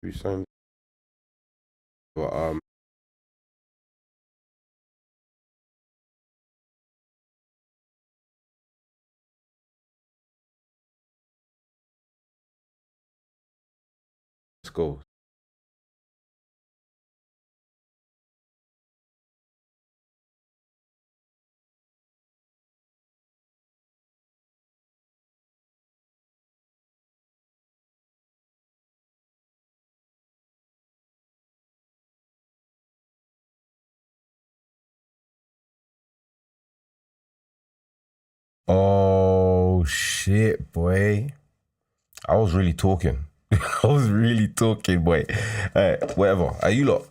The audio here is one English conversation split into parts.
be saying, but let's go. Oh shit, boy! I was really talking. I was really talking, boy. Whatever. Are you lot?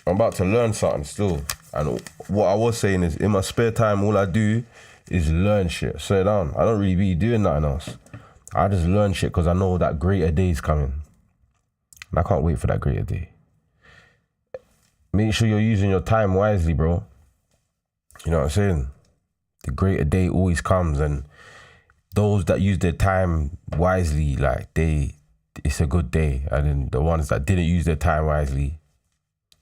I'm about to learn something still. And what I was saying is, in my spare time, all I do is learn shit. Slow down. I don't really be doing nothing else. I just learn shit because I know that greater day is coming. And I can't wait for that greater day. Make sure you're using your time wisely, bro. You know what I'm saying? The greater day always comes, and those that use their time wisely, like it's a good day. And then the ones that didn't use their time wisely,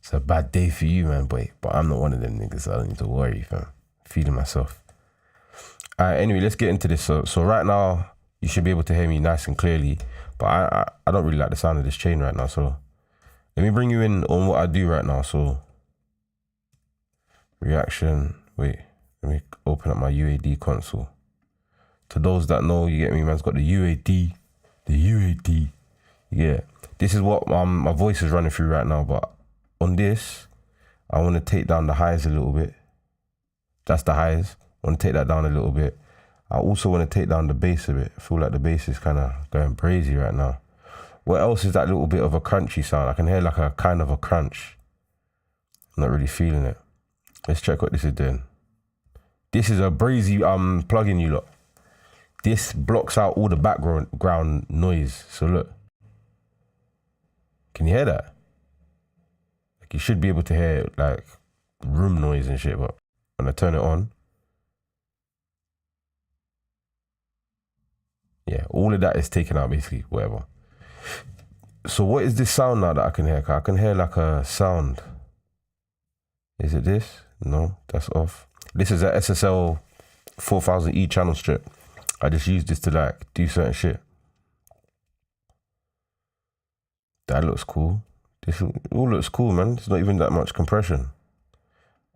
it's a bad day for you, man, boy. But I'm not one of them niggas, so I don't need to worry, fam. Feeding myself. Alright, anyway, let's get into this. So right now, you should be able to hear me nice and clearly. But I don't really like the sound of this chain right now, so let me bring you in on what I do right now. So reaction, wait, let me open up my UAD console. To those that know, you get me, man's got the UAD. Yeah, this is what my voice is running through right now, but on this, I want to take down the highs a little bit. That's the highs. I want to take that down a little bit. I also want to take down the bass a bit. I feel like the bass is kind of going crazy right now. What else is that little bit of a crunchy sound? I can hear like a kind of a crunch. I'm not really feeling it. Let's check what this is doing. This is a Brazy plugin, you lot. This blocks out all the background noise. So look. Can you hear that? Like, you should be able to hear like room noise and shit, but when I turn it on, yeah, all of that is taken out basically, whatever. So what is this sound now that I can hear? I can hear like a sound. Is it this? No, that's off. This is a SSL 4000E channel strip. I just use this to like do certain shit. That looks cool. This all looks cool, man. It's not even that much compression.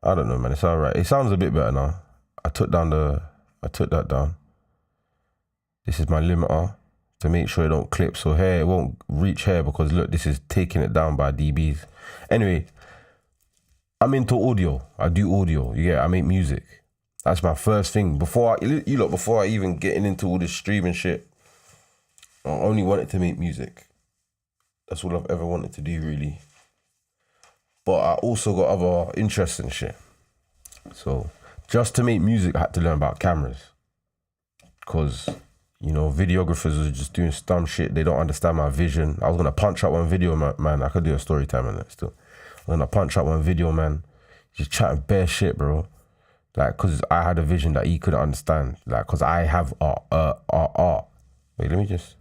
I don't know, man. It's all right. It sounds a bit better now. I took that down. This is my limiter to make sure it don't clip. So here, it won't reach here because look, this is taking it down by dBs. Anyway, I'm into audio. I do audio. Yeah, I make music. That's my first thing. Before I even getting into all this streaming shit, I only wanted to make music. That's all I've ever wanted to do, really. But I also got other interests and shit. So just to make music, I had to learn about cameras. Because, you know, videographers are just doing dumb shit. They don't understand my vision. I was going to punch out one video, man. I could do a story time on that still. I was going to punch out one video, man. Just chatting bare shit, bro. Like, because I had a vision that he couldn't understand. Like, because I have art. Wait, let me just...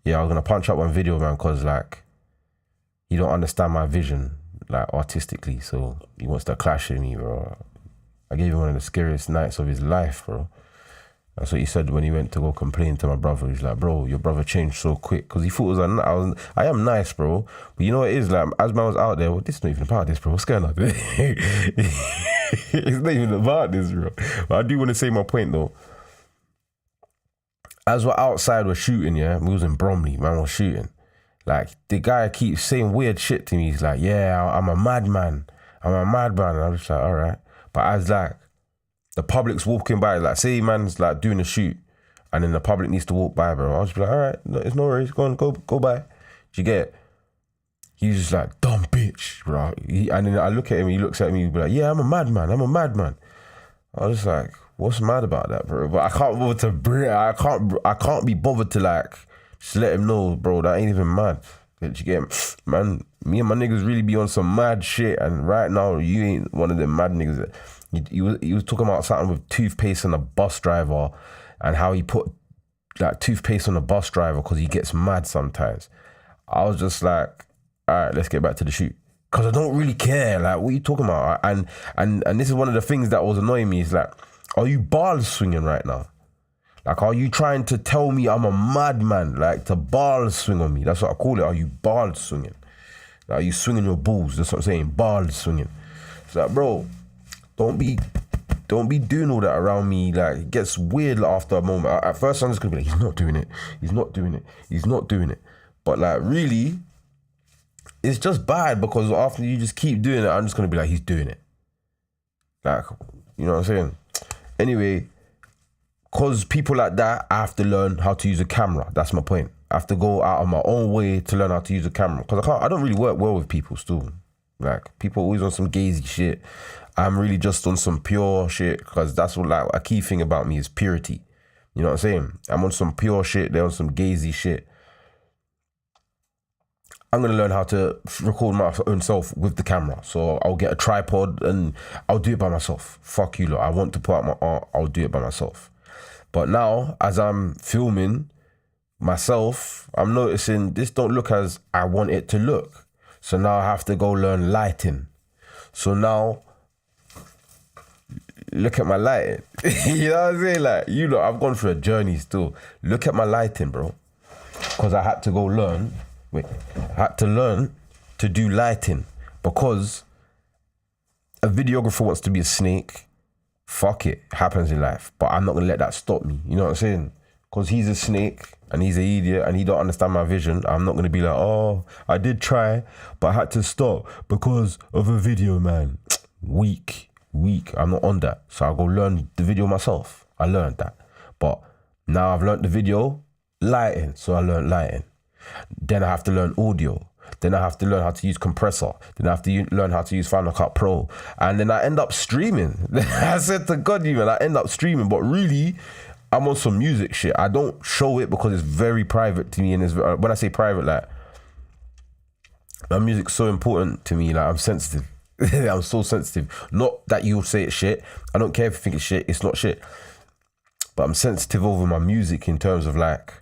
Yeah, I was going to punch out one video, man, because, like, he don't understand my vision, like, artistically. So he wants to clash with me, bro. I gave him one of the scariest nights of his life, bro. That's what he said when he went to go complain to my brother. He's like, bro, your brother changed so quick. Because he thought I am nice, bro. But you know what it is? Like, as man was out there, well, this is not even about this, bro. What's going on? It's not even about this, bro. But I do want to say my point, though. As we're outside, we're shooting, yeah? We was in Bromley, man, we're shooting. Like, the guy keeps saying weird shit to me. He's like, yeah, I'm a madman. And I'm just like, all right. But as like, the public's walking by, like, say man's like doing a shoot and then the public needs to walk by, bro. I'll just be like, all right, no, it's no worries. Go by. Do you get it? He's just like, dumb bitch, bro. And then I look at him, he looks at me, he'll be like, yeah, I'm a madman. I was just like, what's mad about that, bro? But I can't bother to bring I can't be bothered to like just let him know, bro, that ain't even mad. Did you get him? Man, me and my niggas really be on some mad shit, and right now you ain't one of them mad niggas. He was talking about something with toothpaste on a bus driver and how he put like toothpaste on a bus driver because he gets mad sometimes. I was just like, all right, let's get back to the shoot. Because I don't really care. Like, what are you talking about? And this is one of the things that was annoying me is like, are you ball swinging right now? Like, are you trying to tell me I'm a madman? Like, to ball swing on me. That's what I call it. Are you ball swinging? Like, are you swinging your balls? That's what I'm saying. Ball swinging. It's like, bro, don't be doing all that around me. Like, it gets weird after a moment. At first, I'm just gonna be like, he's not doing it. He's not doing it. He's not doing it. But like, really, it's just bad because after you just keep doing it, I'm just gonna be like, he's doing it. Like, you know what I'm saying? Anyway, because people like that, I have to learn how to use a camera. That's my point. I have to go out of my own way to learn how to use a camera. Because I don't really work well with people still. Like, people always on some gazy shit. I'm really just on some pure shit, because that's what, like, a key thing about me is purity. You know what I'm saying? I'm on some pure shit. They're on some gazy shit. I'm going to learn how to record my own self with the camera. So I'll get a tripod and I'll do it by myself. Fuck you lot. I want to put out my art. I'll do it by myself. But now, as I'm filming myself, I'm noticing this don't look as I want it to look. So now I have to go learn lighting. So now, look at my lighting. You know what I'm saying? Like, you know, I've gone through a journey still. Look at my lighting, bro. Because I had to go learn. I had to learn to do lighting. Because a videographer wants to be a snake. Fuck it. Happens in life. But I'm not going to let that stop me. You know what I'm saying? Because he's a snake and he's an idiot and he don't understand my vision. I'm not going to be like, oh, I did try, but I had to stop because of a video, man. Weak. I'm not on that. So I'll go learn the video myself. I learned that. But now I've learned the video, lighting. So I learned lighting. Then I have to learn audio. Then I have to learn how to use compressor. Then I have to learn how to use Final Cut Pro. And then I end up streaming. I said to God, man, I end up streaming. But really, I'm on some music shit. I don't show it because it's very private to me. And it's, when I say private, like, my music's so important to me. Like, I'm sensitive. I'm so sensitive. Not that you'll say it's shit. I don't care if you think it's shit. It's not shit. But I'm sensitive over my music in terms of, like,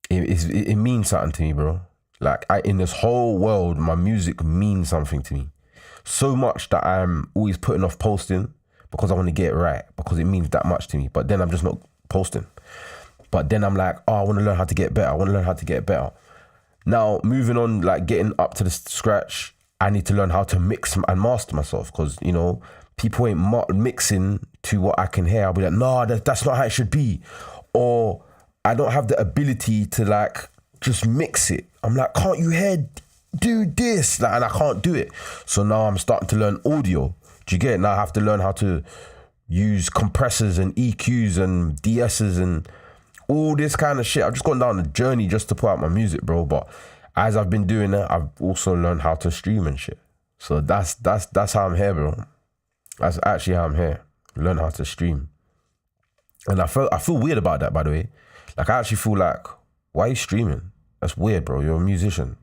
it means something to me, bro. Like, in this whole world, my music means something to me. So much that I'm always putting off posting because I want to get it right, because it means that much to me. But then I'm just not posting. But then I'm like, oh, I want to learn how to get better. Now, moving on, like, getting up to the scratch, I need to learn how to mix and master myself, because, you know, people ain't mixing to what I can hear. I'll be like, no, that's not how it should be. Or I don't have the ability to, like, just mix it. I'm like, can't you hear, do this? Like, and I can't do it. So now I'm starting to learn audio. Do you get it? Now I have to learn how to use compressors and EQs and DSs and all this kind of shit. I've just gone down a journey just to put out my music, bro. But as I've been doing it, I've also learned how to stream and shit. So that's how I'm here, bro. That's actually how I'm here. Learn how to stream. And I feel weird about that, by the way. Like, I actually feel like, why are you streaming? That's weird, bro. You're a musician.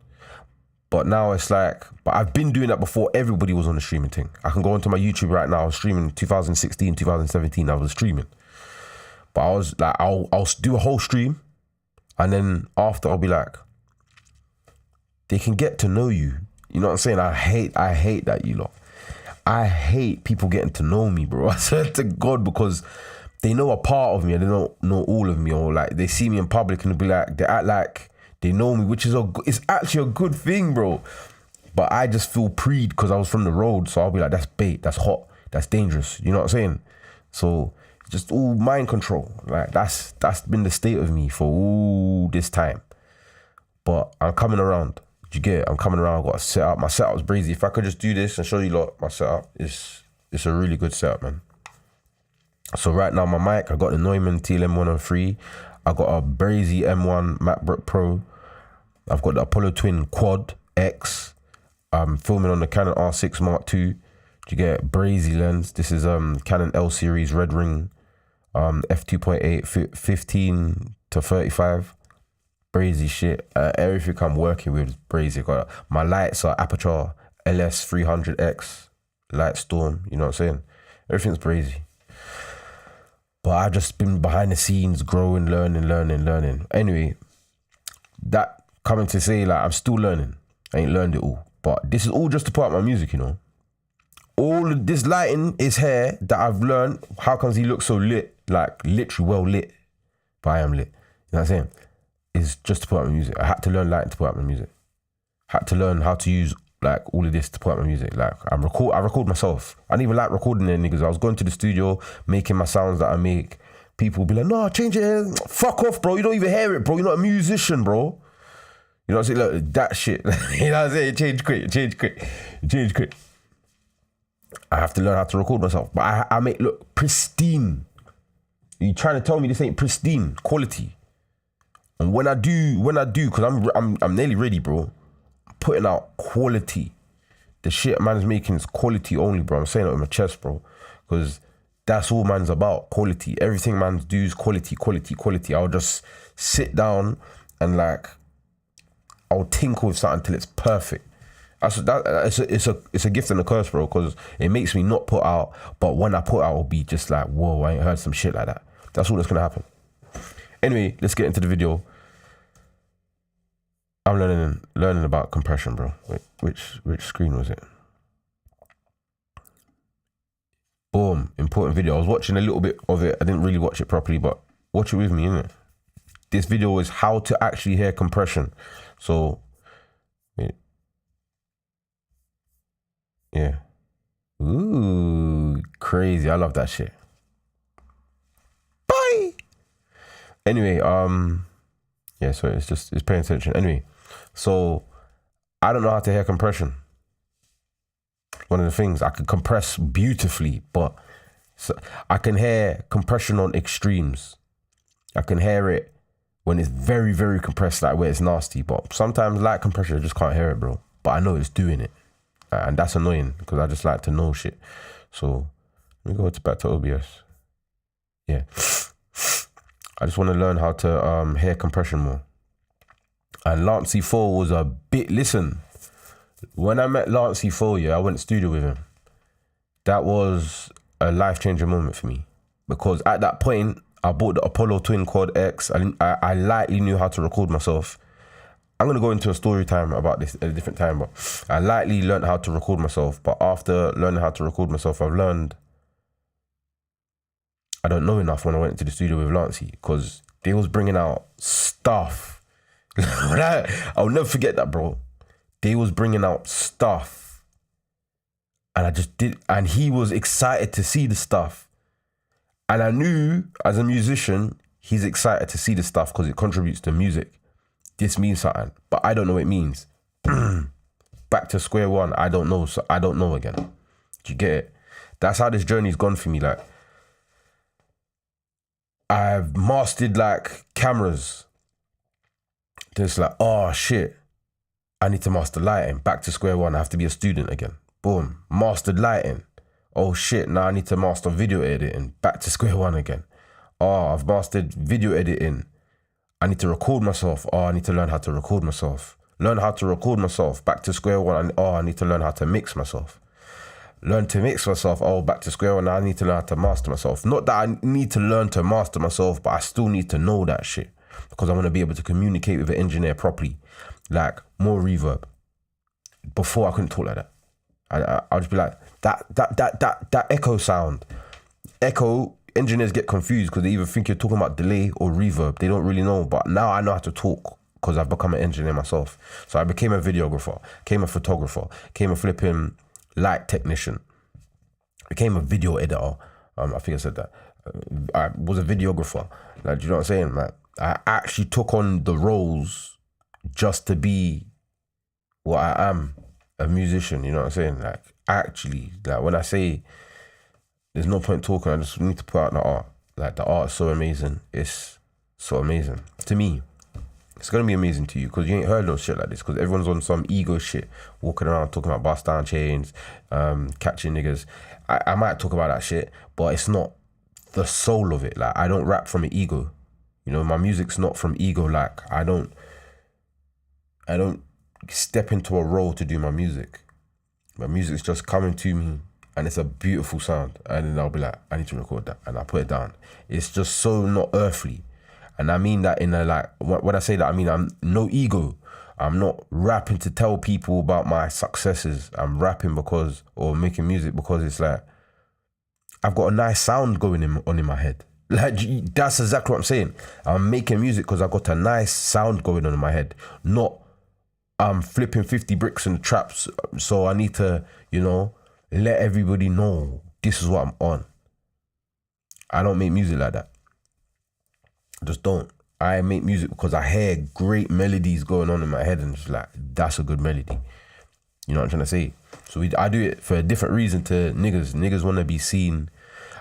But now it's like, but I've been doing that before everybody was on the streaming thing. I can go onto my YouTube right now. I was streaming 2016, 2017. I was streaming. But I was like, I'll do a whole stream. And then after, I'll be like, they can get to know you. You know what I'm saying? I hate that, you lot. I hate people getting to know me, bro. I swear to God, because they know a part of me and they don't know all of me. Or like, they see me in public and they'll be like, they act like they know me, which is it's actually a good thing, bro. But I just feel preed because I was from the road. So I'll be like, that's bait, that's hot, that's dangerous. You know what I'm saying? So just all mind control. Like, that's been the state of me for all this time. But I'm coming around. Do you get it? I'm coming around. I've got a setup. My setup's brazy. If I could just do this and show you lot my setup, it's a really good setup, man. So right now, my mic, I got the Neumann TLM103. I got a Brazy M1 MacBook Pro. I've got the Apollo Twin Quad X. I'm filming on the Canon R6 Mark II. Do you get it? Brazy lens. This is Canon L series Red Ring, f2.8, 15 to 35. Brazy shit. Everything I'm working with is brazy. Got my lights are Aperture LS300X Lightstorm. You know what I'm saying? Everything's brazy. But I've just been behind the scenes, growing, learning. Anyway, that coming to say like I'm still learning. I ain't learned it all. But this is all just a part of my music, you know. All of this lighting is here that I've learned. How comes he looks so lit? Like literally well lit. But I am lit. You know what I'm saying? It's just to put out my music. I had to learn lighting to put out my music. Had to learn how to use like all of this to put out my music. Like I record myself. I didn't even like recording them niggas. I was going to the studio, making my sounds that I make. People would be like, no, change it. Fuck off, bro. You don't even hear it, bro. You're not a musician, bro. You know what I'm saying? Look, that shit. You know what I'm saying? Change quick. I have to learn how to record myself. But I make look pristine. You trying to tell me this ain't pristine quality? And when I do, because I'm nearly ready, bro. I'm putting out quality. The shit man's making is quality only, bro. I'm saying it with my chest, bro. Because that's all man's about, quality. Everything man's do is quality. I'll just sit down and like, I'll tinkle with something till it's perfect. It's a gift and a curse, bro, because it makes me not put out, but when I put out, I'll be just like, whoa, I ain't heard some shit like that. That's all that's gonna happen. Anyway, let's get into the video. I'm learning about compression, bro. Wait, which screen was it? Boom, important video. I was watching a little bit of it. I didn't really watch it properly, but watch it with me, innit? This video is how to actually hear compression. So, wait. Yeah. Ooh, crazy. I love that shit. Bye. Anyway, yeah, so it's paying attention. Anyway, so I don't know how to hear compression. One of the things, I can compress beautifully, but I can hear compression on extremes. I can hear it when it's very, very compressed, like where it's nasty. But sometimes light compression, I just can't hear it, bro. But I know it's doing it. And that's annoying because I just like to know shit. So let me go back to OBS. Yeah. I just want to learn how to hear compression more. And Lancey 4 was a bit, listen, when I met Lancey 4, yeah, I went to studio with him. That was a life-changing moment for me. Because at that point, I bought the Apollo Twin Quad X. I lightly knew how to record myself. I'm going to go into a story time about this at a different time, but I lightly learned how to record myself. But after learning how to record myself, I've learned I don't know enough when I went to the studio with Lancey because they was bringing out stuff. I'll never forget that, bro. They was bringing out stuff. And I just did, and he was excited to see the stuff. And I knew as a musician, he's excited to see the stuff because it contributes to music. This means something, but I don't know what it means. Back to square one. I don't know. So I don't know again. Do you get it? That's how this journey's gone for me. Like, I've mastered like cameras. Just like, oh shit, I need to master lighting. Back to square one. I have to be a student again. Boom. Mastered lighting. Oh shit, now I need to master video editing. Back to square one again. Oh, I've mastered video editing. I need to record myself. Oh, I need to learn how to record myself. Learn how to record myself. Back to square one. Oh, I need to learn how to mix myself. Learn to mix myself. Oh, back to square one. Now I need to learn how to master myself. Not that I need to learn to master myself, but I still need to know that shit because I want to be able to communicate with an engineer properly. Like more reverb. Before I couldn't talk like that. I'll just be like, that echo sound. Echo, engineers get confused because they either think you're talking about delay or reverb. They don't really know. But now I know how to talk because I've become an engineer myself. So I became a videographer, became a photographer, became a flipping light technician, became a video editor. I think I said that. I was a videographer. Like, do you know what I'm saying? Like, I actually took on the roles just to be what I am, a musician. You know what I'm saying? Like, actually, like when I say there's no point talking, I just need to put out the art. Like, the art is so amazing. It's so amazing to me. It's gonna be amazing to you because you ain't heard no shit like this because everyone's on some ego shit, walking around talking about bust down chains, catching niggas. I might talk about that shit, but it's not the soul of it. Like, I don't rap from an ego. You know, my music's not from ego. Like, I don't step into a role to do my music. My music's just coming to me and it's a beautiful sound. And then I'll be like, I need to record that. And I put it down. It's just so not earthly. And I mean that in a, like, when I say that, I mean, I'm no ego. I'm not rapping to tell people about my successes. I'm rapping because, or making music because it's like, I've got a nice sound going on in my head. Like, that's exactly what I'm saying. I'm making music because I've got a nice sound going on in my head. Not, I'm flipping 50 bricks in the traps, so I need to, you know, let everybody know this is what I'm on. I don't make music like that. I just don't. I make music because I hear great melodies going on in my head and it's like, that's a good melody. You know what I'm trying to say? So I do it for a different reason to niggas. Niggas want to be seen.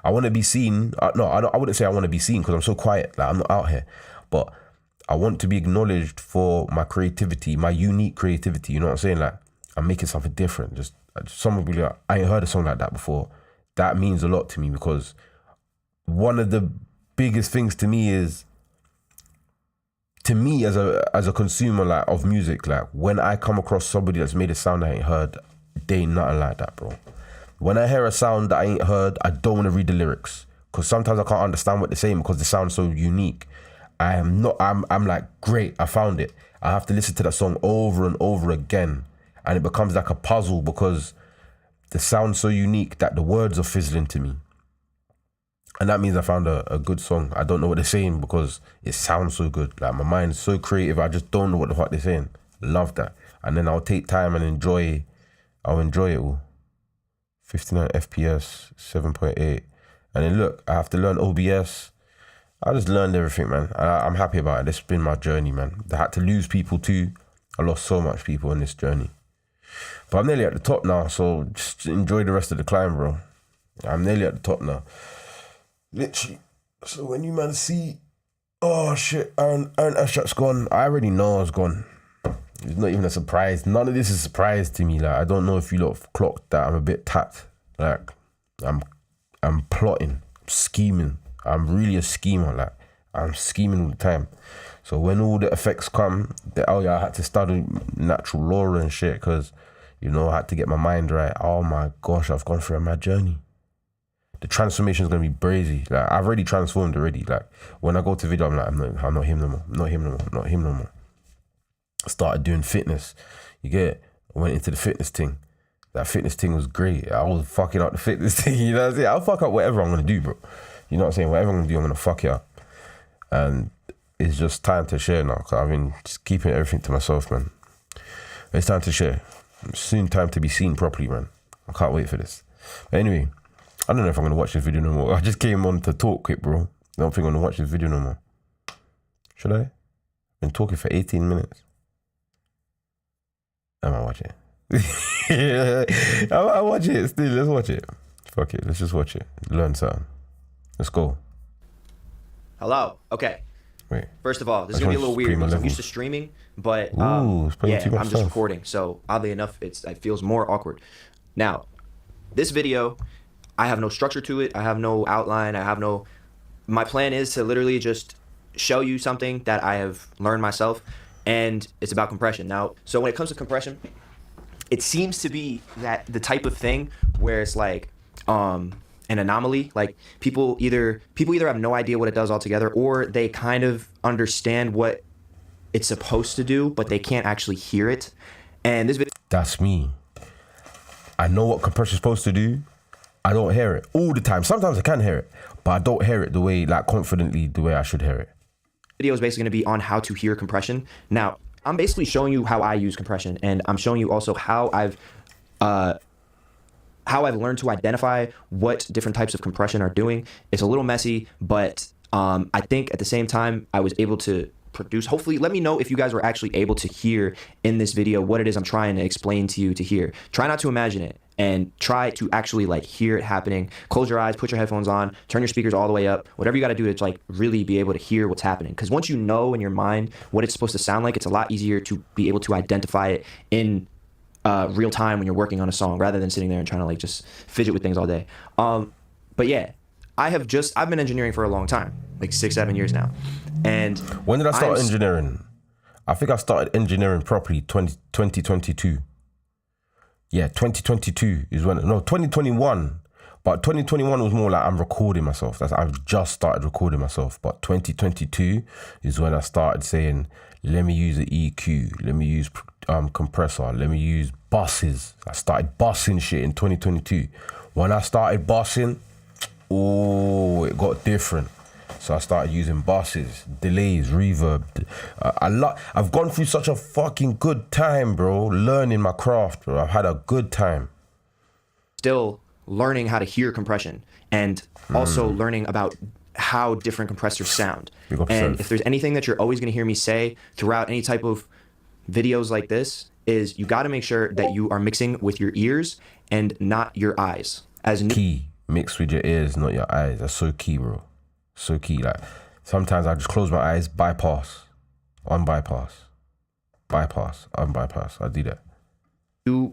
I want to be seen. No, I wouldn't say I want to be seen because I'm so quiet. Like, I'm not out here. But I want to be acknowledged for my creativity, my unique creativity. You know what I'm saying? Like, I'm making something different. Just someone will be like, I ain't heard a song like that before. That means a lot to me because one of the biggest things to me is, to me as a consumer like of music, like when I come across somebody that's made a sound I ain't heard, they ain't nothing like that, bro. When I hear a sound that I ain't heard, I don't want to read the lyrics because sometimes I can't understand what they're saying because the sound's so unique. I'm like, great, I found it. I have to listen to that song over and over again and it becomes like a puzzle because the sound's so unique that the words are fizzling to me. And that means I found a good song. I don't know what they're saying because it sounds so good. Like, my mind's so creative, I just don't know what the fuck they're saying. Love that. And then I'll take time and I'll enjoy it all. 59 FPS, 7.8. And then look, I have to learn OBS. I just learned everything, man. I'm happy about it. This has been my journey, man. I had to lose people too. I lost so much people in this journey. But I'm nearly at the top now, so just enjoy the rest of the climb, bro. I'm nearly at the top now. Literally. So when you man see, oh shit, Aaron Ashrak's gone, I already know I was gone. It's not even a surprise. None of this is a surprise to me. Like, I don't know if you lot have clocked that I'm a bit tapped. Like, I'm plotting, I'm scheming. I'm really a schemer. Like, I'm scheming all the time. So when all the effects come, I had to study natural law and shit because, you know, I had to get my mind right. Oh my gosh, I've gone through a mad journey. The transformation is going to be brazy. Like, I've already transformed already. Like, when I go to video, I'm like, I'm not him no more. Not him no more. I started doing fitness. You get it? I went into the fitness thing. That fitness thing was great. I was fucking up the fitness thing. You know what I'm saying? I'll fuck up whatever I'm going to do, bro. You know what I'm saying? Whatever I'm going to do, I'm going to fuck it up. And it's just time to share now because I've been just keeping everything to myself, man. It's time to share. It's soon time to be seen properly, man. I can't wait for this. But anyway, I don't know if I'm going to watch this video no more. I just came on to talk quick, bro. I don't think I'm going to watch this video no more. Should I? I've been talking for 18 minutes. I might watch it. I watch it still. Let's watch it. Fuck it. Let's just watch it. Learn something. Let's go. Hello. Okay. Wait. First of all, this is going to be a little weird because I'm used to streaming, but yeah, I'm just recording. So oddly enough, it feels more awkward. Now, this video, I have no structure to it. I have no outline. My plan is to literally just show you something that I have learned myself, and it's about compression. Now, so when it comes to compression, it seems to be that the type of thing where it's like an anomaly. Like, people either have no idea what it does altogether, or they kind of understand what it's supposed to do, but they can't actually hear it. And this video, that's me. I know what compression's supposed to do. I don't hear it all the time. Sometimes I can hear it, but I don't hear it the way, like, confidently the way I should hear it. Video is basically going to be on how to hear compression. Now, I'm basically showing you how I use compression, and I'm showing you also how I've learned to identify what different types of compression are doing. It's a little messy, but I think at the same time I was able to produce. Hopefully, let me know if you guys were actually able to hear in this video what it is I'm trying to explain to you to hear. Try not to imagine it, and try to actually like hear it happening. Close your eyes, put your headphones on, turn your speakers all the way up, whatever you got to do to like really be able to hear what's happening. Because once you know in your mind what it's supposed to sound like, it's a lot easier to be able to identify it in real time when you're working on a song, rather than sitting there and trying to like just fidget with things all day. But yeah, I've been engineering for a long time, like 6-7 years now. And when did I start engineering? I think I started engineering properly 2022. Yeah, 2022 is when, no, 2021. But 2021 was more like I'm recording myself. I've just started recording myself. But 2022 is when I started saying, Let me use the EQ. Let me use compressor. Let me use buses. I started bussing shit in 2022. When I started bussing, it got different. So I started using buses, delays, reverb. I've gone through such a fucking good time, bro, learning my craft, bro. I've had a good time. Still learning how to hear compression and also learning about how different compressors sound. And if there's anything that you're always going to hear me say throughout any type of videos like this, is you got to make sure that you are mixing with your ears and not your eyes. Key, mix with your ears, not your eyes. That's so key, bro. So key. Like sometimes I just close my eyes, bypass, unbypass, bypass, unbypass. I do that.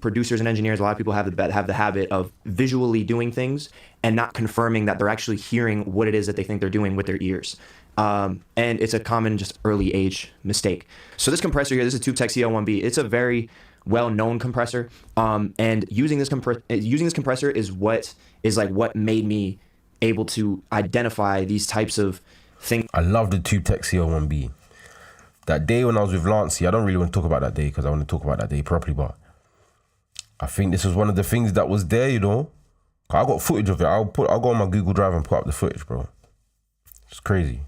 Producers and engineers, a lot of people have the habit of visually doing things and not confirming that they're actually hearing what it is that they think they're doing with their ears. And it's a common just early age mistake. So this compressor here, this is TubeTech CL1B. It's a very well-known compressor. And using this compressor is what made me able to identify these types of things. I love the TubeTech CL1B. That day when I was with Lancey, I don't really want to talk about that day because I want to talk about that day properly, but I think this was one of the things that was there, you know. I got footage of it. I'll go on my Google Drive and put up the footage, bro. It's crazy.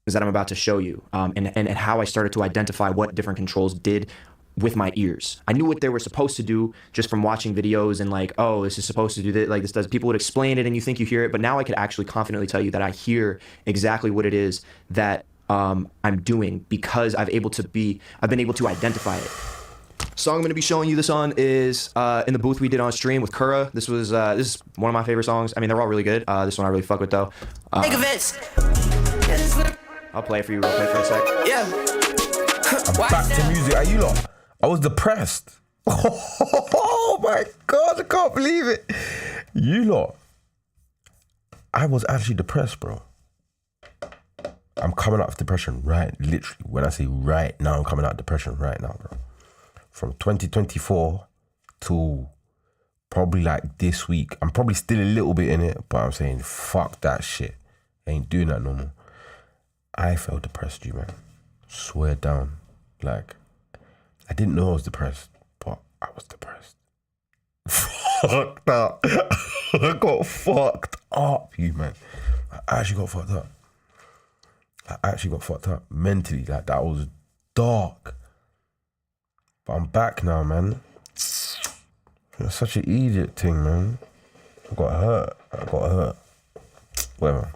That I'm about to show you, and how I started to identify what different controls did with my ears. I knew what they were supposed to do just from watching videos and like, oh, this is supposed to do this, like this does. People would explain it and you think you hear it, but now I could actually confidently tell you that I hear exactly what it is that I'm doing because I've been able to identify it. Song I'm going to be showing you this on is in the booth we did on stream with Kura. This is one of my favorite songs. I mean, they're all really good. This one I really fuck with though. I'll play it for you real quick for a sec. Yeah. I'm back to music. Are you lot? I was depressed. Oh my God, I can't believe it. You lot. I was actually depressed, bro. I'm coming out of depression literally. When I say right now, I'm coming out of depression right now, bro. From 2024 to probably like this week. I'm probably still a little bit in it, but I'm saying, fuck that shit. I ain't doing that no more. I felt depressed, you man. Swear down. Like, I didn't know I was depressed, but I was depressed. Fucked up. I got fucked up, you man. I actually got fucked up. Mentally. Like, that was dark. But I'm back now, man. It's such an idiot thing, man. I got hurt. Whatever.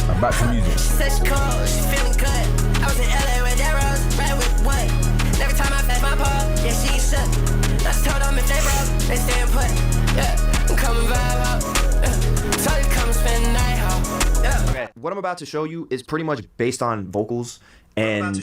I'm back to music. Such cold, she feeling good. I was in LA with that rose, right with what? Every time I fed my paw, yeah, she ain't shook. I just told them if they broke, they stay put. Yeah, I'm coming vibe out. Told you come spend the night out. Yeah. Okay, what I'm about to show you is pretty much based on vocals and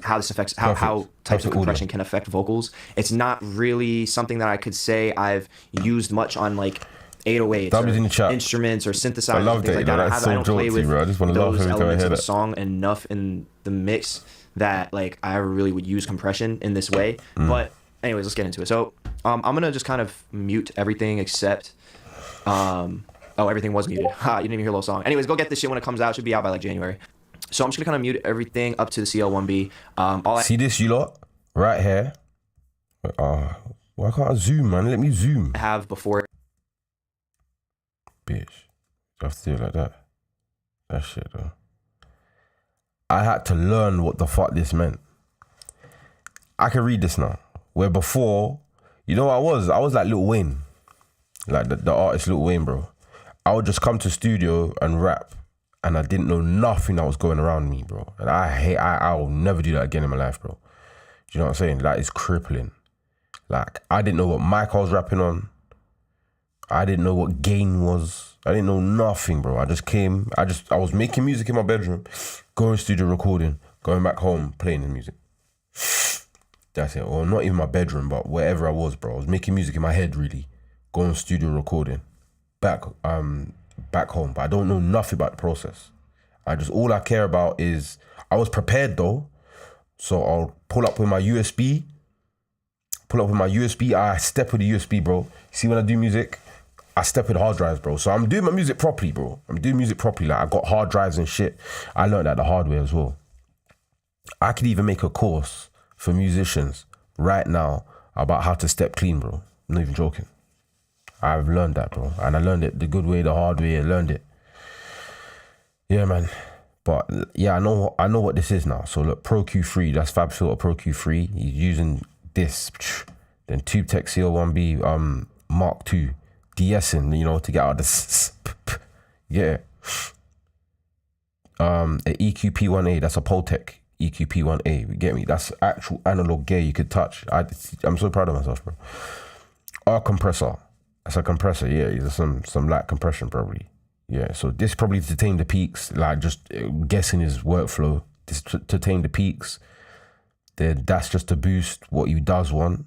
how this affects how types of compression can affect vocals. It's not really something that I could say I've used much on like 808s or instruments or synthesizers. I love that. Like that. That's so jolty, bro. I just want to laugh every time I hear that. Song enough in the mix that like I really would use compression in this way. But anyways, let's get into it. So I'm gonna just kind of mute everything except everything was muted. You didn't even hear a little song. Anyways, go get this shit when it comes out. It should be out by like January. So I'm just gonna kind of mute everything up to the CL1B. See this, you lot, right here. Why can't I zoom, man? Let me zoom. I have before. Bitch, you have to do it like that. That shit, though. I had to learn what the fuck this meant. I can read this now. Where before, you know what I was like Lil Wayne. Like the artist Lil Wayne, bro. I would just come to studio and rap. And I didn't know nothing that was going around me, bro. And I will never do that again in my life, bro. Do you know what I'm saying? That is crippling. Like, I didn't know what mic I was rapping on. I didn't know what gain was. I didn't know nothing, bro. I was making music in my bedroom, going studio recording, going back home, playing the music. That's it. Or not even my bedroom, but wherever I was, bro. I was making music in my head, really. Going studio recording. Back home. But I don't know nothing about the process. All I care about is, I was prepared though. So I'll pull up with my USB. I step with the USB, bro. See when I do music, I step with hard drives, bro. So I'm doing my music properly, bro. Like, I got hard drives and shit. I learned that the hard way as well. I could even make a course for musicians right now about how to step clean, bro. I'm not even joking. I've learned that, bro. And I learned it the good way, the hard way. I learned it. Yeah, man. But yeah, I know what this is now. So look, Pro Q3, that's Fab Filter Pro Q3. He's using this. Then TubeTech CO1B Mark II. De-essing, you know, to get out of this. Yeah. A EQP1A, that's a Poltech EQP1A. You get me? That's actual analog gear you could touch. I'm so proud of myself, bro. R compressor. That's a compressor, yeah. It's some light compression probably. Yeah, so this probably to tame the peaks, like just guessing his workflow. This to tame the peaks. Then that's just to boost what he does want.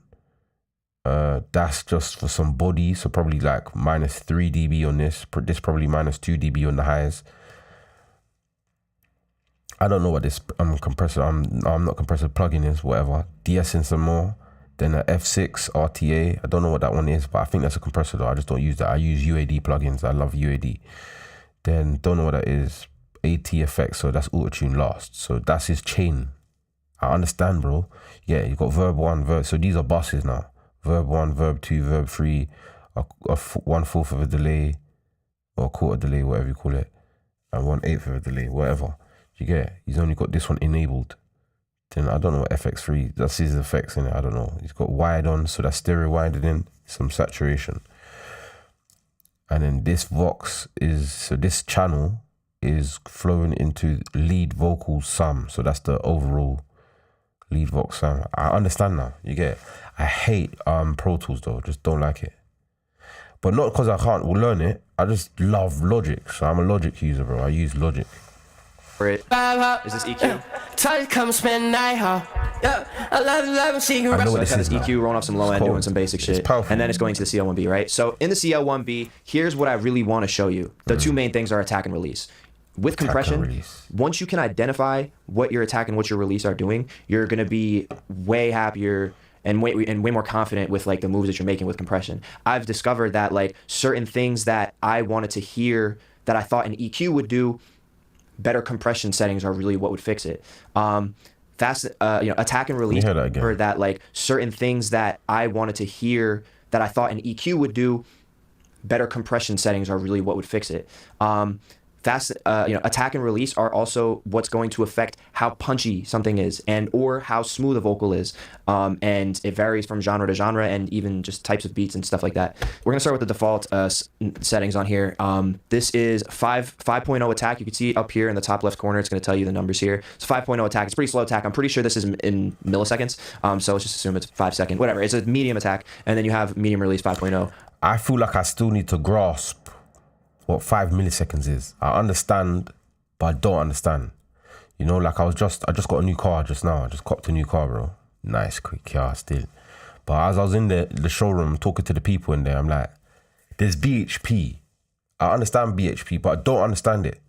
That's just for some body, so probably like -3 dB on this. This probably -2 dB on the highs. I don't know what this compressor. I'm not compressor plugin is. Whatever. De-essing some more. Then a F6 RTA. I don't know what that one is, but I think that's a compressor though. I just don't use that. I use UAD plugins. I love UAD. Then don't know what that is. AT effects. So that's auto-tune last. So that's his chain. I understand, bro. Yeah, you got verb 1, so these are buses now. Verb 1, verb 2, verb 3, a 1/4 of a delay, or a quarter delay, whatever you call it, and 1/8 of a delay, whatever. You get it? He's only got this one enabled. Then I don't know what FX3, that's his effects in it, I don't know. He's got wide on, so that's stereo widening, some saturation. And then this Vox is, so this channel is flowing into lead vocal sum, so that's the overall lead Vox sum. I understand now, you get it? I hate Pro Tools though, just don't like it. But not because I can't learn it, I just love Logic. So I'm a Logic user, bro. I use Logic. Is this EQ? Try to come spend night, huh? Yeah, I love seeing I know what This this is now. EQ rolling off some low end, cold. doing some basic shit, powerful. and then it's going to the CL1B, right? So in the CL1B, here's what I really want to show you. The two main things are attack and release. With compression, release. once you can identify what your attack and what your release are doing, you're gonna be way happier and way more confident with like the moves that you're making with compression. I've discovered that like certain things that I wanted to hear that I thought an EQ would do, better compression settings are really what would fix it. Attack and release. hear that again. Heard that like certain things that I wanted to hear that I thought an EQ would do, better compression settings are really what would fix it. Attack and release are also what's going to affect how punchy something is and or how smooth a vocal is. And it varies from genre to genre and even just types of beats and stuff like that. We're gonna start with the default settings on here. This is 5.0 attack. You can see up here in the top left corner, it's gonna tell you the numbers here. It's 5.0 attack. It's pretty slow attack. I'm pretty sure this is in milliseconds. So let's just assume it's 5 second, whatever. It's a medium attack. And then you have medium release 5.0. I feel like I still need to grasp what 5 milliseconds is. I understand, but I don't understand. You know, like I just got a new car just now. I just copped a new car, bro. Nice, quick car still. But as I was in the showroom talking to the people in there, I'm like, there's BHP. I understand BHP, but I don't understand it.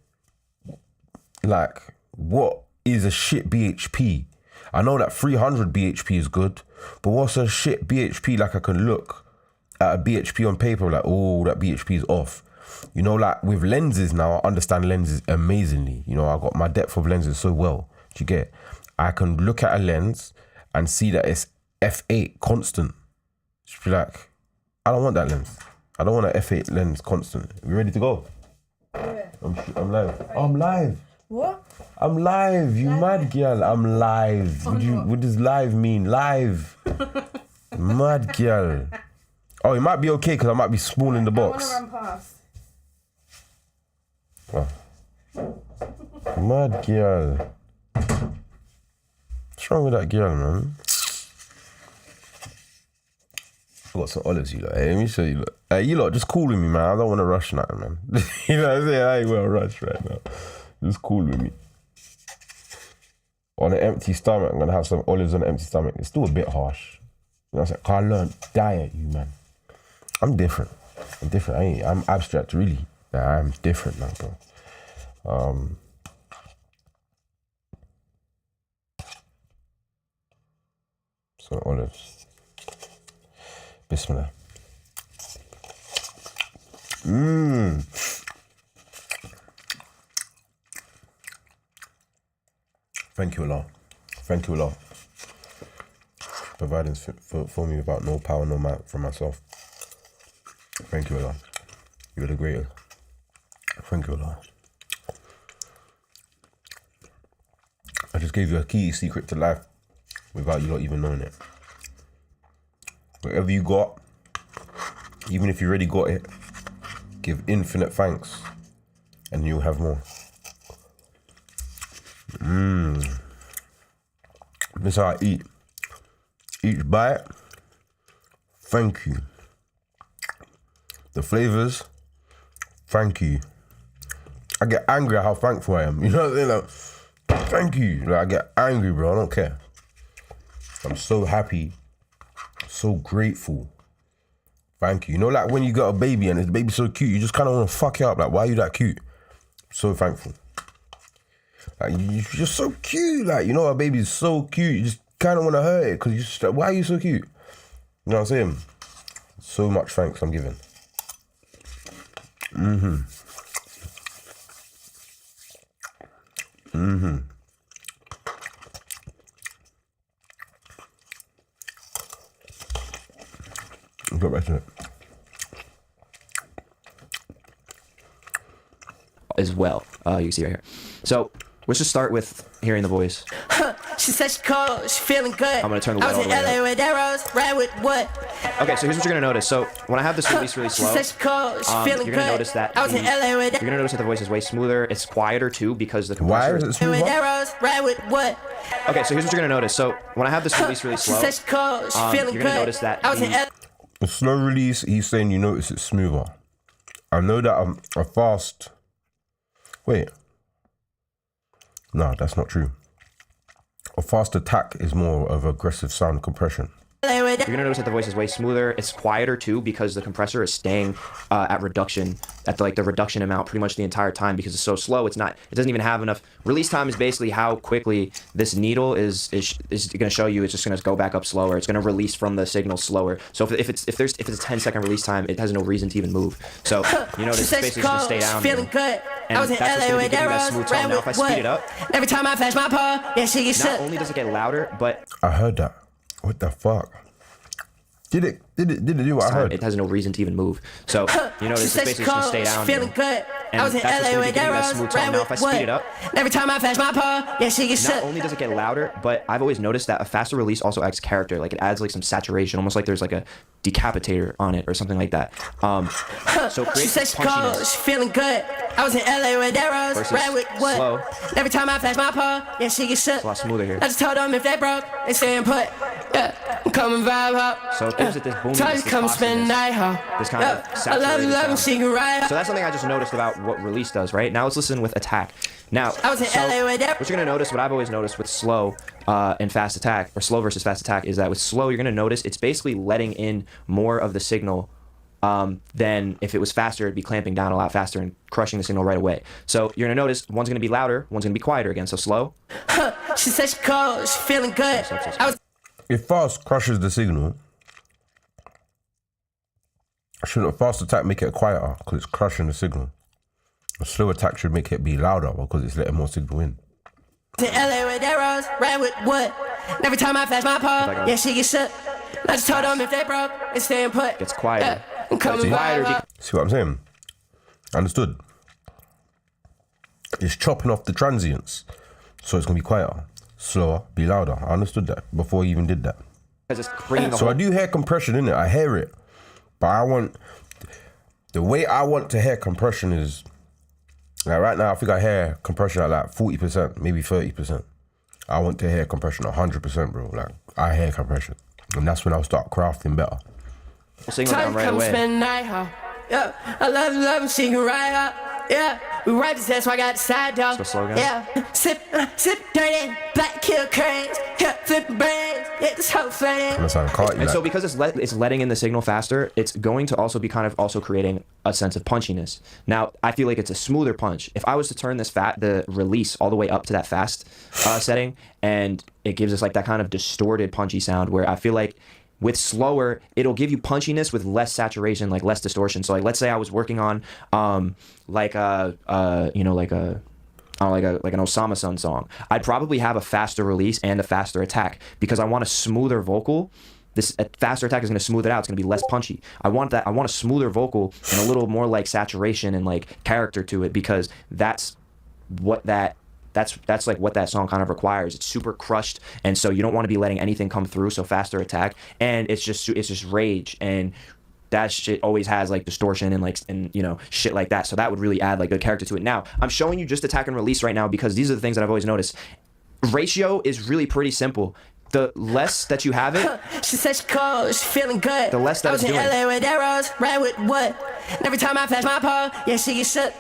Like, what is a shit BHP? I know that 300 BHP is good, but what's a shit BHP? Like I can look at a BHP on paper, like, oh, that BHP is off. You know, like with lenses now, I understand lenses amazingly. You know, I got my depth of lenses so well. Do you get? I can look at a lens and see that it's f8 constant. Just be like, I don't want that lens. I don't want an f8 lens constant. We ready to go? Yeah. I'm live. Oh, I'm live. What? I'm live. You mad girl? I'm live. What does live mean? Live. Mad girl. Oh, it might be okay because I might be small in the box. I want to run past. Oh. Mad girl. What's wrong with that girl, man? I got some olives, you lot. Hey, let me show you. Look. Hey, you lot, just cool with me, man. I don't want to rush nothing, man. You know what I'm saying? I ain't want to rush right now. Just cool with me. On an empty stomach, I'm going to have some olives on an empty stomach. It's still a bit harsh. You know what I'm saying? Because I learned diet, you man. I'm different. I'm abstract, really. I'm different now, bro. Some olives. Bismillah. Thank you, Allah. Thank you, Allah. Providing for me without no power, no might from myself. Thank you, Allah. You're the greatest. Thank you, Allah. I just gave you a key secret to life without you not even knowing it. Whatever you got, even if you already got it, give infinite thanks and you'll have more. This is how I eat. Each bite, thank you. The flavors, thank you. I get angry at how thankful I am. You know what I'm saying? Like, thank you. Like, I get angry, bro. I don't care. I'm so happy, so grateful. Thank you. You know, like when you got a baby and the baby's so cute, you just kind of want to fuck it up. Like, why are you that cute? So thankful. Like, you're so cute. Like, you know, a baby's so cute. You just kind of want to hurt it because you just, why are you so cute? You know what I'm saying? So much thanks I'm giving. Go back to it. As well, you can see right here. So let's just start with hearing the voice. She said she cold, she feeling good. I'm gonna turn the I was light in all the way LA with arrows, right with what? Okay, so here's what you're gonna notice. So when I have this release really She slow, said she cold, she feeling you're good. gonna notice that I was in LA with you're gonna notice that the voice is way smoother. It's quieter too because the Why compressor. is it smoother? arrows, right with what? Okay, so here's what you're gonna notice. So when I have this release really She slow, said she cold, she feeling you're good. gonna notice that I was in the- LA. A slow release, he's saying you notice it's smoother. I know that a fast... Wait. No, that's not true. A fast attack is more of aggressive sound compression. You're gonna notice that the voice is way smoother. It's quieter too because the compressor is staying at reduction, at the reduction amount pretty much the entire time because it's so slow. It doesn't even have enough release time. Is basically how quickly this needle is gonna show you. It's just gonna go back up slower. It's gonna release from the signal slower. So if it's a 10-second release time, it has no reason to even move. So you notice it's basically just gonna stay down. Feeling good. And I was in that's what's LA gonna with give you that arrows, smooth right tone. Now with if I speed it up, Every time I flash my paw, yeah, she gets not shook. only does it get louder, but I heard that. What the fuck? Did it do what I heard? it has no reason to even move. So you notice it's basically just gonna stay down. Feeling good. And I was in that's what's LA gonna with give you that arrows, smooth tone. right Now if I with speed it up, Every time I flash my paw, yeah, she gets not shook. only does it get louder, but I've always noticed that a faster release also adds character. Like it adds like some saturation, almost like there's like a decapitator on it or something like that. So it She creates said this she cold, punchiness. she feeling good. I was in LA with arrows, Versus right with what? slow. Every time I flash my paw, yeah, she gets shook. It's a lot smoother here. I just told them if they broke, they staying put. Yeah, I'm coming vibe up. So it gives it this boominess, Time this to come spend the bossiness, night, huh? this kind of I love saturated you, love you, sound. she can ride. So that's something I just noticed about what release does, right? Now let's listen with attack. Now, I was in so LA with that. what you're gonna notice, what I've always noticed with slow and fast attack, or slow versus fast attack, is that with slow, you're gonna notice it's basically letting in more of the signal than if it was faster, it'd be clamping down a lot faster and crushing the signal right away. So you're gonna notice one's gonna be louder, one's gonna be quieter again. So slow. She said she cold, she feeling good. I was If fast crushes the signal, shouldn't a fast attack make it quieter because it's crushing the signal? A slow attack should make it be louder because it's letting more signal in. in LA with arrows, right with what? Every time I flash my paw, yeah, she gets shook. I just told them if they broke, they staying put. Gets quieter. I'm coming It's quieter vibe up. See what I'm saying? Understood. It's chopping off the transients, so it's gonna be quieter, slower, be louder. I understood that before you even did that. because it's bringing the So whole. I do hear compression in it. I hear it, but the way I want to hear compression is like right now. I think I hear compression at like 40%, maybe 30%. I want to hear compression 100%, bro. Like I hear compression, and that's when I'll start crafting better. signal Time down to right come away. spend the night, huh? Yeah, I love you, love you, she can ride up. Yeah, we right this ass, so I got the side dog. So slow again? Yeah, sip dirty, black kill cranes, yeah, flip brains, yeah, this whole flame. And that's how I can't. And so because it's letting in the signal faster, it's going to also be kind of also creating a sense of punchiness. Now, I feel like it's a smoother punch. If I was to turn the release all the way up to that fast setting, and it gives us like that kind of distorted punchy sound where I feel like with slower, it'll give you punchiness with less saturation, like less distortion. So like, let's say I was working on like an Osama Sun song. I'd probably have a faster release and a faster attack because I want a smoother vocal. This faster attack is going to smooth it out. It's going to be less punchy. I want a smoother vocal and a little more like saturation and like character to it because that's like what that song kind of requires. It's super crushed, and so you don't want to be letting anything come through. So faster attack, and it's just rage, and that shit always has like distortion and you know, shit like that. So that would really add like a character to it. Now I'm showing you just attack and release right now because these are the things that I've always noticed. Ratio is really pretty simple. The less that you have it, she said she cold, she feeling good. The less that I was it's in doing. LA with arrows, right with wood. And every time I flash my paw, yeah, she get shook.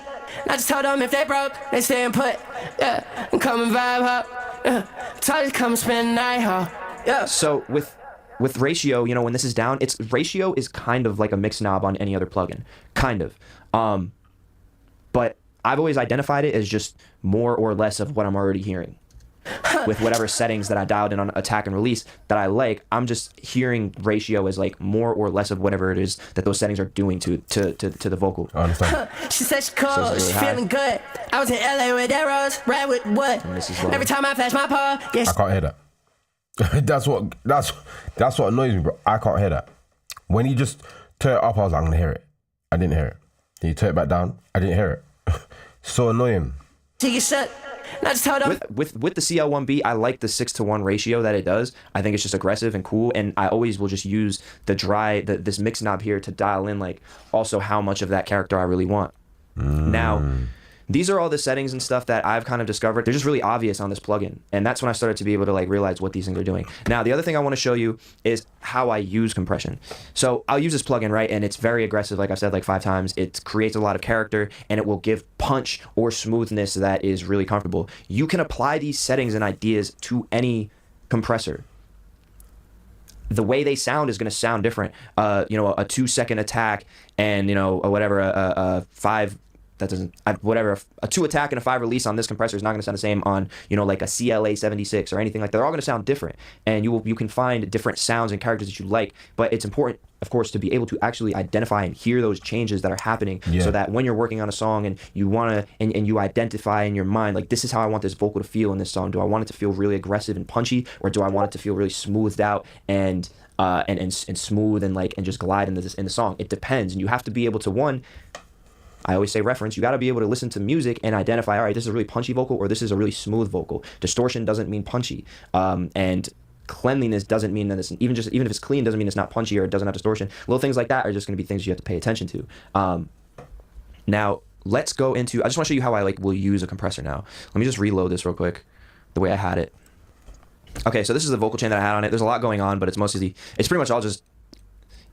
I just told them if they broke, they stay and put. Yeah, and come and vibe up. Yeah, try to come spend the night, huh? Yeah. So with Ratio, you know, when this is down, Ratio is kind of like a mix knob on any other plugin, kind of. But I've always identified it as just more or less of what I'm already hearing. With whatever settings that I dialed in on attack and release that I like, I'm just hearing Ratio as like more or less of whatever it is that those settings are doing to the vocal. I understand. She said she cold, So it's she really high. feeling good. I was in LA with arrows, right with wood. And this is And low. every time I flash my paw, yeah, I can't hear that. that's what annoys me, bro. I can't hear that. When you just turn it up, I was like, I'm gonna hear it. I didn't hear it. Then you turn it back down, I didn't hear it. So annoying. she get shook. And I just told them. With the CL1B, I like the 6-to-1 ratio that it does. I think it's just aggressive and cool, and I always will just use this mix knob here to dial in like also how much of that character I really want. Now, these are all the settings and stuff that I've kind of discovered. They're just really obvious on this plugin, and that's when I started to be able to like realize what these things are doing. Now, the other thing I want to show you is how I use compression. So I'll use this plugin, right, and it's very aggressive, like I've said like 5 times. It creates a lot of character, and it will give punch or smoothness that is really comfortable. You can apply these settings and ideas to any compressor. The way they sound is going to sound different. You know, a 2-second attack and, you know, or whatever, a 5... That doesn't, whatever, a 2 attack and a 5 release on this compressor is not going to sound the same on, you know, like a CLA 76 or anything like that. They're all going to sound different, and you can find different sounds and characters that you like. But it's important, of course, to be able to actually identify and hear those changes that are happening, so that when you're working on a song and you want to and you identify in your mind, like, this is how I want this vocal to feel in this song. Do I want it to feel really aggressive and punchy, or do I want it to feel really smoothed out and smooth and like and just glide in the song? It depends, and you have to be able to I always say reference. You got to be able to listen to music and identify, all right, this is a really punchy vocal or this is a really smooth vocal. Distortion doesn't mean punchy. And cleanliness doesn't mean that it's even if it's clean doesn't mean it's not punchy or it doesn't have distortion. Little things like that are just going to be things you have to pay attention to. Now let's go into. I just want to show you how I will use a compressor now. Let me just reload this real quick, the way I had it. Okay, so this is the vocal chain that I had on it. There's a lot going on, but it's pretty much all just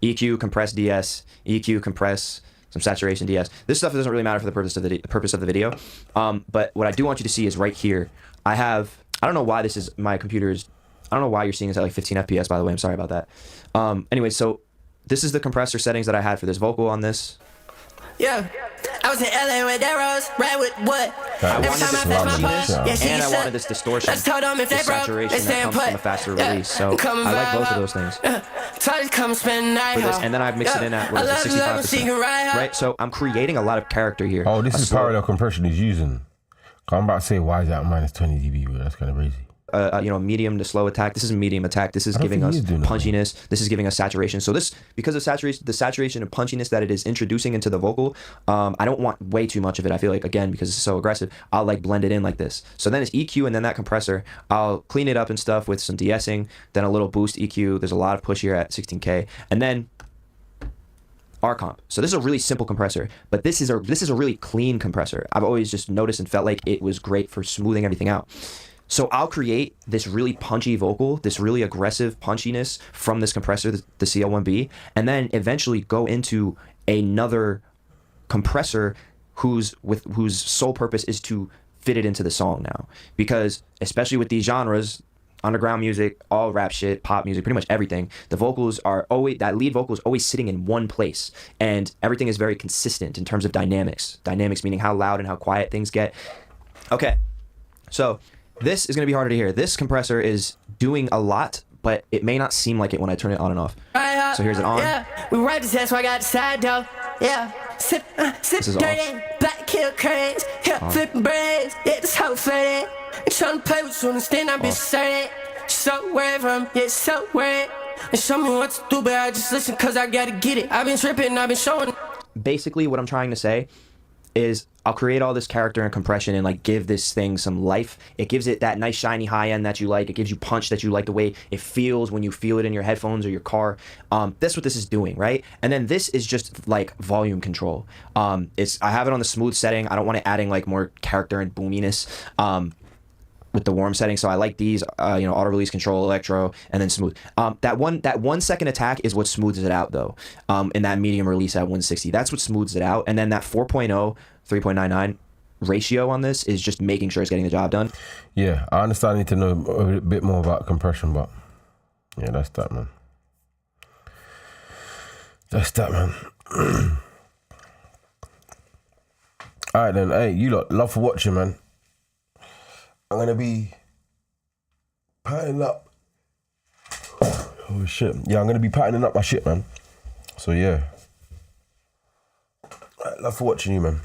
EQ, compress, DS, EQ, compress, some saturation, DS. This stuff doesn't really matter for the purpose of the video. But what I do want you to see is right here. I don't know why my computer is, I don't know why you're seeing this at like 15 FPS, by the way. I'm sorry about that. Anyway, so this is the compressor settings that I had for this vocal on this. Yeah, I was in LA with arrows, right with wood. I Every wanted time I this flash my loudness, paw, yeah, she And get I shook. wanted this distortion, I just told them if they this broke, saturation they that stay and comes put. from a faster Yeah, release. So come and I like vibe both of up. those things. Try to come spend the night, For this, huh? and then I've mixed it in at I love 65%. Right, so I'm creating a lot of character here. Oh, this A is slow- parallel compression he's using. I'm about to say, why is that minus 20 dB, bro? That's kind of crazy. Medium to slow attack. This is medium attack. This is I don't giving think us he is doing that. punchiness. This is giving us saturation. So this, because of the saturation and punchiness that it is introducing into the vocal, I don't want way too much of it. I feel like, again, because it's so aggressive, I'll like blend it in like this. So then it's EQ and then that compressor. I'll clean it up and stuff with some de-essing, then a little boost EQ. There's a lot of push here at 16K, and then R-comp. So this is a really simple compressor, but this is a really clean compressor. I've always just noticed and felt like it was great for smoothing everything out. So I'll create this really punchy vocal, this really aggressive punchiness from this compressor, the CL1B, and then eventually go into another compressor whose sole purpose is to fit it into the song now. Because especially with these genres, underground music, all rap shit, pop music, pretty much everything, the vocals are always, that lead vocal is always sitting in one place, and everything is very consistent in terms of dynamics. Dynamics meaning how loud and how quiet things get. Okay, so this is going to be harder to hear. This compressor is doing a lot, but it may not seem like it when I turn it on and off. So here's it on. Yeah, we ride this ass, so I got the side though. Yeah, sip is dirty, black kill cranes, yeah, flipping braids, yeah, this hoe faded. And trying to play with you, understand I'm bitch certain. So worried from, yeah, so worried. And show me what to do, but I just listen cause I gotta get it. I've been tripping, I've been showing. Basically, what I'm trying to say is I'll create all this character and compression and like give this thing some life. It gives it that nice shiny high end that you like. It gives you punch that you like, the way it feels when you feel it in your headphones or your car. That's what this is doing, right? And then this is just like volume control. I have it on the smooth setting. I don't want it adding like more character and boominess with the warm setting. So I like these, auto release control, electro, and then smooth. That 1 second attack is what smooths it out though. In that medium release at 160, that's what smooths it out. And then that 4.0, 3.99 ratio on this is just making sure it's getting the job done. Yeah, I understand. I need to know a bit more about compression, but yeah, that's that, man. That's that, man. All right then. Hey, you lot, love for watching, man. I'm gonna be patterning up. Oh shit! Yeah, I'm gonna be patterning up my shit, man. So yeah, all right, love for watching you, man.